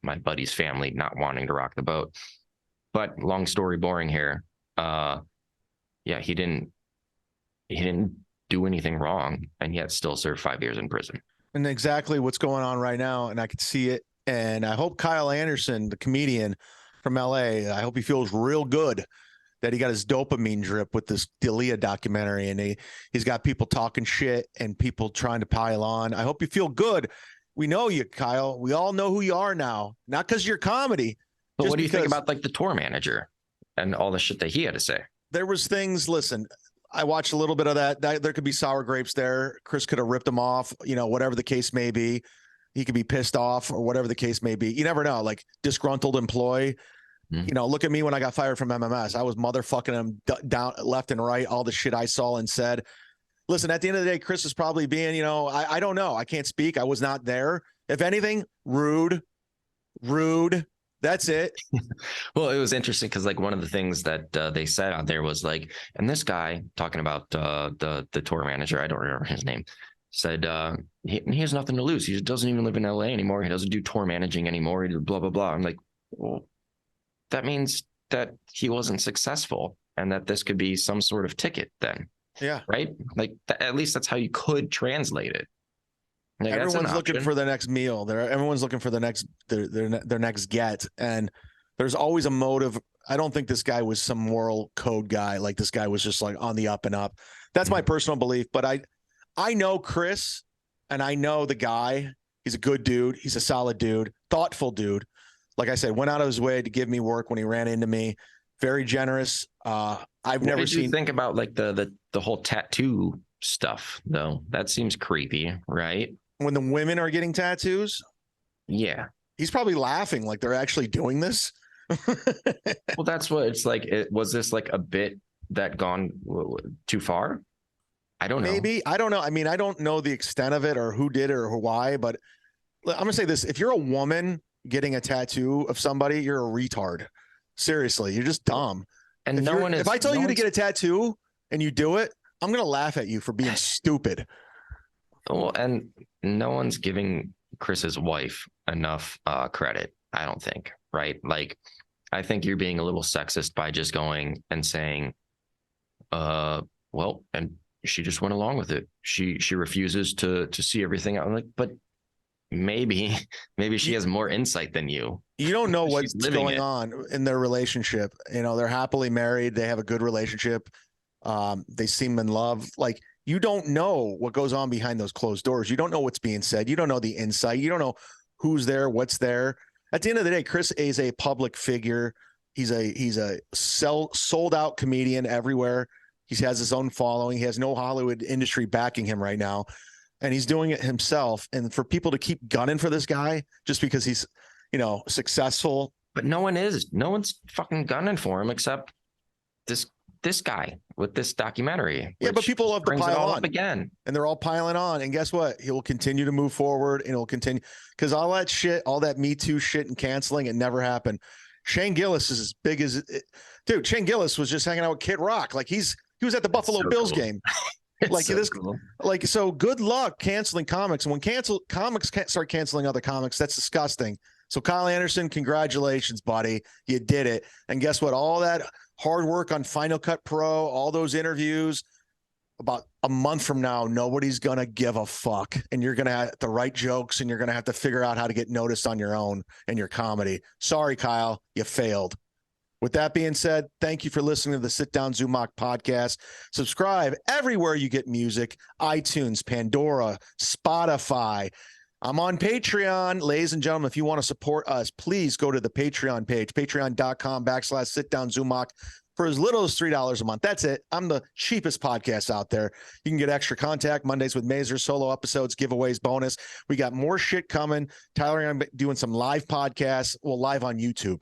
my buddy's family not wanting to rock the boat. But long story boring here. He didn't do anything wrong, and yet still served 5 years in prison. And exactly what's going on right now, and I could see it. And I hope Kyle Anderson, the comedian from LA, I hope he feels real good that he got his dopamine drip with this Delia documentary, and he's got people talking shit and people trying to pile on. I hope you feel good. We know you, Kyle. We all know who you are now, not because you're comedy. But what do you think about like the tour manager and all the shit that he had to say? There was things, listen, I watched a little bit of that. There could be sour grapes there. Chris could have ripped him off, whatever the case may be. He could be pissed off or whatever the case may be. You never know, like disgruntled employee. Mm-hmm. Look at me when I got fired from MMS. I was motherfucking him down left and right, all the shit I saw and said. Listen, at the end of the day, Chris is probably being, I don't know. I can't speak. I was not there. If anything, rude, Rude. That's it. Well, it was interesting because like one of the things that they said out there was like, and this guy talking about the tour manager, I don't remember his name, said he has nothing to lose. He doesn't even live in LA anymore. He doesn't do tour managing anymore. He blah blah blah. I'm like, well, that means that he wasn't successful, and that this could be some sort of ticket then, Yeah. right? Like at least that's how you could translate it. Like, Everyone's looking for the next meal. Everyone's looking for the next their next get, and there's always a motive. I don't think this guy was some moral code guy. Like this guy was just like on the up and up. That's my personal belief. But I know Chris, and I know the guy. He's a good dude. He's a solid dude, thoughtful dude. Like I said, went out of his way to give me work when he ran into me. Very generous. I've never seen. You think about like the whole tattoo stuff though? That seems creepy, right? When the women are getting tattoos, yeah, he's probably laughing like they're actually doing this. Well, that's what it's like. Was this like a bit that gone too far? I don't know. Maybe. I don't know. I mean, I don't know the extent of it or who did it or why, but I'm going to say this. If you're a woman getting a tattoo of somebody, you're a retard. Seriously, you're just dumb. And if I tell you to get a tattoo and you do it, I'm going to laugh at you for being stupid. Well, and no one's giving Chris's wife enough credit, I don't think, right? Like, I think you're being a little sexist by just going and saying, well, and she just went along with it. She refuses to see everything. I'm like, but maybe she has more insight than you. You don't know what's going on in their relationship. You know, they're happily married. They have a good relationship. They seem in love. Like, you don't know what goes on behind those closed doors. You don't know what's being said. You don't know the insight. You don't know who's there, what's there. At the end of the day, Chris is a public figure. He's a sold out comedian everywhere. He has his own following. He has no Hollywood industry backing him right now, and he's doing it himself. And for people to keep gunning for this guy just because he's, successful. But no one's fucking gunning for him except this guy with this documentary. Yeah, but people love to pile on again, and they're all piling on. And guess what? He will continue to move forward, and he'll continue because all that shit, all that Me Too shit and canceling, it never happened. Shane Gillis is as big as it. Dude. Shane Gillis was just hanging out with Kid Rock. Like he was at the Buffalo Bills game. Like this, cool. Like, so good luck canceling comics. And when comics can't start canceling other comics, that's disgusting. So Kyle Anderson, congratulations, buddy. You did it. And guess what? All that hard work on Final Cut Pro, all those interviews, about a month from now, nobody's going to give a fuck. And you're going to have to write jokes, and you're going to have to figure out how to get noticed on your own and your comedy. Sorry, Kyle, you failed. With that being said, thank you for listening to the Sit Down Zumock podcast. Subscribe everywhere you get music: iTunes, Pandora, Spotify. I'm on Patreon. Ladies and gentlemen, if you want to support us, please go to the Patreon page, patreon.com/sitdownzumock, for as little as $3 a month. That's it. I'm the cheapest podcast out there. You can get extra contact Mondays with Mazer, solo episodes, giveaways, bonus. We got more shit coming. Tyler and I'm doing some live podcasts, live on YouTube.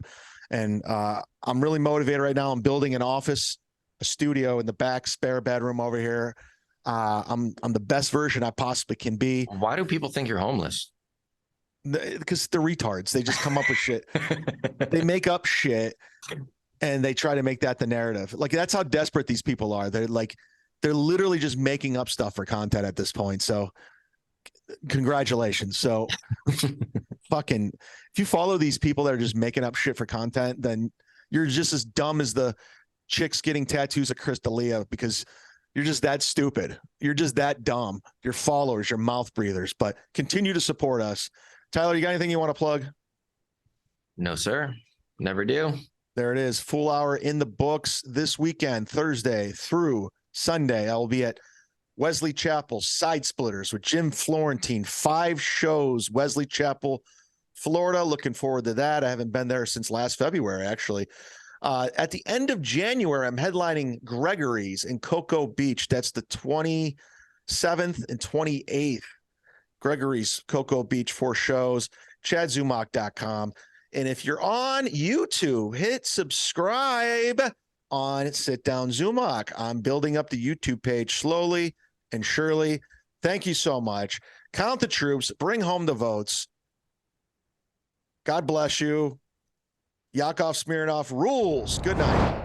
And I'm really motivated right now. I'm building an office, a studio in the back spare bedroom over here. I'm the best version I possibly can be. Why do people think you're homeless? Because they're retards. They just come up with shit. They make up shit and they try to make that the narrative. Like, that's how desperate these people are. They're literally just making up stuff for content at this point. So congratulations. So fucking, if you follow these people that are just making up shit for content, then you're just as dumb as the chicks getting tattoos of Chris Delia, because you're just that stupid. You're just that dumb. Your followers, your mouth breathers. But continue to support us. Tyler, you got anything you want to plug? No, sir. Never do. There it is. Full hour in the books this weekend, Thursday through Sunday. I will be at Wesley Chapel Side Splitters with Jim Florentine. 5 shows, Wesley Chapel, Florida. Looking forward to that. I haven't been there since last February, actually. At the end of January, I'm headlining Gregory's in Cocoa Beach. That's the 27th and 28th. Gregory's Cocoa Beach, 4 shows. ChadZumock.com. And if you're on YouTube, hit subscribe on Sit Down Zumock. I'm building up the YouTube page slowly and surely. Thank you so much. Count the troops. Bring home the votes. God bless you. Yakov Smirnoff rules. Good night.